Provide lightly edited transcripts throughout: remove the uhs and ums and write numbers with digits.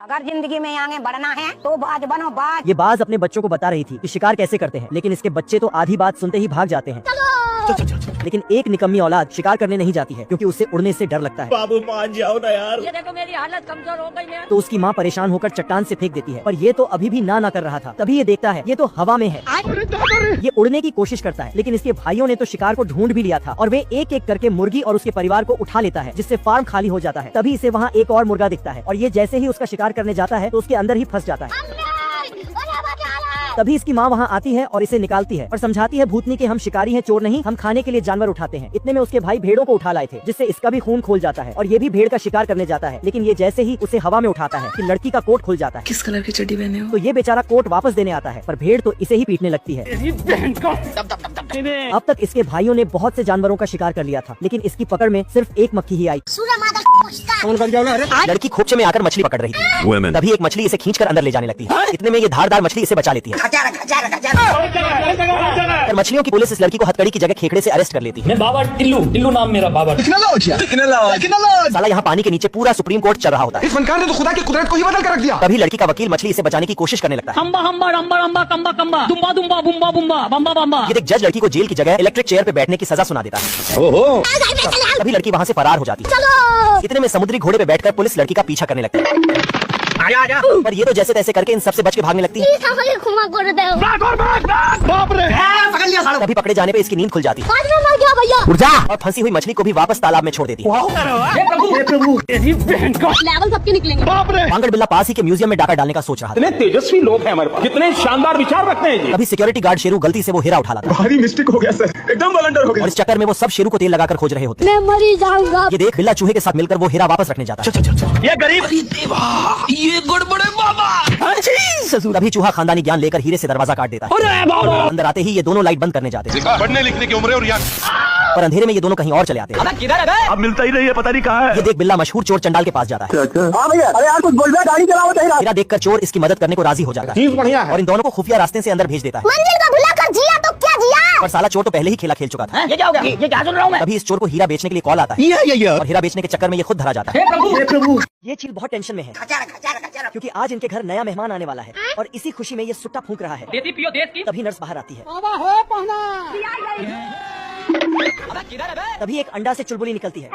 अगर जिंदगी में आगे बढ़ना है तो बाज बनो बाज। ये बाज अपने बच्चों को बता रही थी कि शिकार कैसे करते हैं, लेकिन इसके बच्चे तो आधी बात सुनते ही भाग जाते हैं। लेकिन एक निकम्मी औलाद शिकार करने नहीं जाती है क्योंकि उसे उड़ने से डर लगता है। बाबू मान जाओ ना यार। ये देखो मेरी हालत कमजोर हो गई है। तो उसकी माँ परेशान होकर चट्टान से फेंक देती है, पर ये तो अभी भी ना कर रहा था। तभी ये देखता है ये तो हवा में है। ये उड़ने की कोशिश करता है, लेकिन इसके भाइयों ने तो शिकार को ढूंढ भी लिया था और वे एक एक करके मुर्गी और उसके परिवार को उठा लेता है, जिससे फार्म खाली हो जाता है। तभी इसे वहाँ एक और मुर्गा दिखता है और ये जैसे ही उसका शिकार करने जाता है तो उसके अंदर ही फंस जाता है। तभी इसकी माँ वहाँ आती है और इसे निकालती है और समझाती है भूतनी कि हम शिकारी हैं, चोर नहीं, हम खाने के लिए जानवर उठाते हैं। इतने में उसके भाई भेड़ों को उठा लाए थे, जिससे इसका भी खून खोल जाता है और ये भी भेड़ का शिकार करने जाता है। लेकिन ये जैसे ही उसे हवा में उठाता है कि लड़की का कोट खुल जाता है। किस कलर की चड्डी पहने हो? तो ये बेचारा कोट वापस देने आता है, पर भेड़ तो इसे ही पीटने लगती है। अब तक इसके भाइयों ने बहुत से जानवरों का शिकार कर लिया था, लेकिन इसकी पकड़ में सिर्फ एक मक्खी ही आई। लड़की खोपचे में आकर मछली पकड़ रही थी। तभी एक मछली इसे खींचकर अंदर ले जाने लगती है। इतने में ये धारदार मछली इसे बचा लेती है। पर मछलियों की पुलिस इस लड़की को हथकड़ी की जगह खेकड़े से अरेस्ट कर लेती है। बाबा टिल्लू नाम मेरा बाबा। साला यहाँ पानी के नीचे पूरा सुप्रीम कोर्ट चल रहा होता है। इस फनकार ने तो खुदा की कुदरत को ही बदल कर रख दिया। तभी लड़की का वकील मछली इसे बचाने की कोशिश करने लगता है। ये देख जज लड़की को जेल की जगह इलेक्ट्रिक चेयर पे बैठने की सजा सुना देता है। तभी लड़की वहाँ से फरार हो जाती है। इतने में समुद्री घोड़े पे बैठकर पुलिस लड़की का पीछा करने लगती है। आजा। पर ये तो जैसे तैसे करके इन सबसे बच के भागने लगती है। तभी पकड़े जाने पे इसकी नींद खुल जाती है उठ जा, और फंसी हुई मछली को भी वापस तालाब में छोड़ देती है। लेवल सबके निकलेंगे। पांगड़ बिल्ला पास ही के म्यूजियम में डाका डालने का सोच रहा था। इतने तेजस्वी लोग हैं हमारे पास, कितने शानदार विचार रखते हैं जी। तभी सिक्योरिटी गार्ड शेरू गलती से वो हीरा उठा लाता है भारी मिस्टेक हो गया सर, एकदम ब्लंडर हो गया। और इस चक्कर में वो सब शेरू को तेल लगाकर खोज रहे होते हैं। मैं मरी जाऊंगा। ये देख बिल्ला चूहे के साथ मिलकर वो हीरा वापस रखने जाता है। ये गरीब ये गड़बड़े बाबा। तभी चूहा खानदानी ज्ञान लेकर हीरे से दरवाजा काट देता है। अंदर आते ही ये दोनों लाइट बंद करने जाते हैं। पढ़ने लिखने की उम्र है और यहाँ पर अंधेरे में ये दोनों कहीं और चले आते हैं। अब मिलता ही नहीं है, पता नहीं कहाँ है। ये देख बिल्ला मशहूर चोर चंडाल के पास जाता है। गाड़ी हीरा देखकर चोर इसकी मदद करने को राजी हो जाता है चीज बढ़िया है। और इन दोनों को खुफिया रास्ते से अंदर भेज देता है। मंजिल का भुला कर जिया तो क्या जिया। पर साला चोर तो पहले ही खेला खेल चुका था। ये क्या हो गया? ये क्या सुन रहा हूँ मैं? तभी इस चोर को हीरा बेचने के लिए कॉल आता है और हीरा बेचने के चक्कर में ये खुद धरा जाता है। ये चील बहुत टेंशन में है क्योंकि आज इनके घर नया मेहमान आने वाला है और इसी खुशी में ये सुट्टा फूंक रहा है। तभी नर्स बाहर आती है। तभी एक अंडा से चुलबुली निकलती है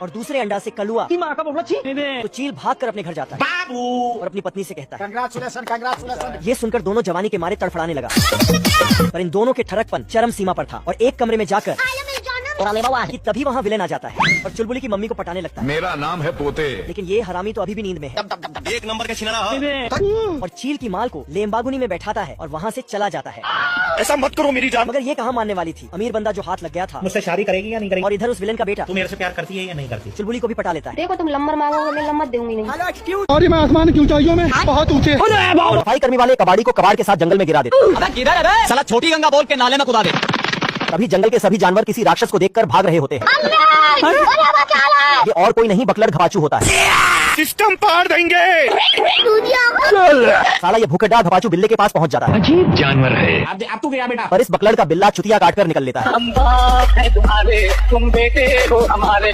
और दूसरे अंडा से कलुआ। तो चील भागकर अपने घर जाता है और अपनी पत्नी से कहता है। ये सुनकर दोनों जवानी के मारे तड़फड़ाने लगा, पर इन दोनों के ठरकपन चरम सीमा पर था और एक कमरे में जाकर कि तभी वहाँ विलेन आ जाता है और चुलबुली की मम्मी को पटाने लगता है। मेरा नाम है पोते। लेकिन ये हरामी तो अभी भी नींद में है। एक नंबर का छिनारा। और चील की माल को लेम्बागुनी में बैठाता है और वहाँ से चला जाता है। ऐसा मत करो मेरी जान। मगर ये कहाँ मानने वाली थी। अमीर बंदा जो हाथ लग गया था मुझसे शादी करेगी या नहीं करेगी? और इधर उस विलेन का बेटा तू मेरे से प्यार करती है या नहीं करती? चुलबुली को भी पटा लेता है। देखो तुम लंबर मांगोगे, मैं लंबर दूंगी नहीं। और मैं आसमान की ऊंचाइयों में बहुत ऊंचे। सफाई कर्मी वाले कबाड़ी को कबाड़ के साथ जंगल में गिरा देते। साला छोटी गंगा बोल के नाले में कूदा दे। तभी जंगल के सभी जानवर किसी राक्षस को देखकर भाग रहे होते हैं। ये और कोई नहीं बकलड़ घपाचू होता है। सिस्टम पार देंगे। साला ये भूखेडार घपाचू बिल्ले के पास पहुंच जाता है। अजीब जानवर है। अब तू गया बेटा। पर इस बकलड़ का बिल्ला चुतिया काटकर निकल लेता है। तुम बेटे हो हमारे।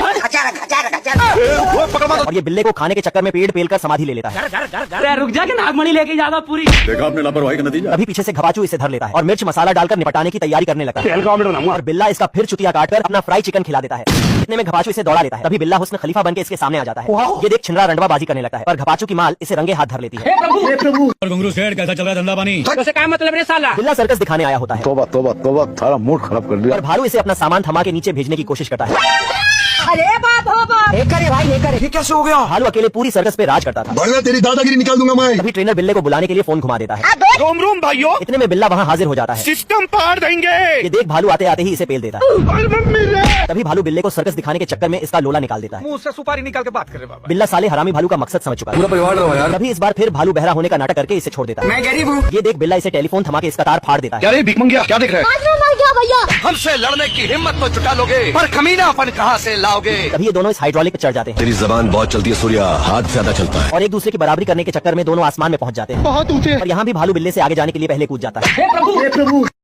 और ये बिल्ले को खाने के चक्कर में पेड़ पेल कर समाधि ले लेता है। रुक जा के नागमणि लेके जाएगा पूरी। देखा आपने लापरवाही का नतीजा। तभी पीछे से घपाचू इसे धर लेता है और मिर्च मसाला डालकर निपटाने की तैयारी करने लगता है। और बिल्ला इसका फिर चुतिया काटकर अपना फ्राई चिकन खिला देता है। इतने में घपाचू इसे दौड़ा लेता है। तभी बिल्ला हुस्न खलीफा बनके इसके सामने आ जाता है। ये देख छिनरा रंडवा बाजी करने लगता है, पर घपाचू की माल इसे रंगे हाथ धर लेती है। घुंगरू सेठ कैसा चल रहा है धंधा पानी? तो क्या मतलब रे साला? बिल्ला सर्कस दिखाने आया होता है तोबा तोबा तोबा, सारा मूड खराब कर दिया। और भालू इसे अपना सामान थमा के नीचे भेजने की कोशिश करता है। अरे बाप हो बाप। एक करे भाई, एक करे। ये कैसे हो गया? भालू अकेले पूरी सर्कस पे राज करता था। भगना तेरी दादागिरी निकाल दूंगा मैं। तभी ट्रेनर बिल्ले को बुलाने के लिए फोन घुमा देता है। रोम रोम भाइयों। इतने में बिल्ला वहाँ हाजिर हो जाता है। सिस्टम पार देंगे। ये देख भालू आते आते ही इसे पेल देता है। तभी भालू बिल्ले को सर्कस दिखाने के चक्कर में इसका लोला निकाल देता है। मुंह से सुपारी निकाल के बात करे बाबा। बिल्ला साले हरामी भालू का मकसद समझ चुका है। पूरा परिवार रहो यार। तभी इस बार फिर भालू बहरा होने का नाटक करके इसे छोड़ देता है। मैं गरीब हूँ। ये देख बिल्ला इसे टेलीफोन थमा के इसका तार फाड़ देता है। क्या रे भीख मंगिया, क्या देख रहे आज मैं मर गया भैया। हमसे लड़ने की हिम्मत तो जुटा लोगे, पर कमीनापन कहाँ से लाओगे? तभी ये दोनों इस हाइड्रोलिक पे चढ़ जाते हैं तेरी जबान बहुत चलती है सूर्या, हाथ ज्यादा चलता है। और एक दूसरे की बराबरी करने के चक्कर में दोनों आसमान में पहुंच जाते हैं। बहुत ऊंचे। और यहाँ भी भालू बिल्ले से आगे जाने के लिए पहले कूद जाता है। हे प्रभु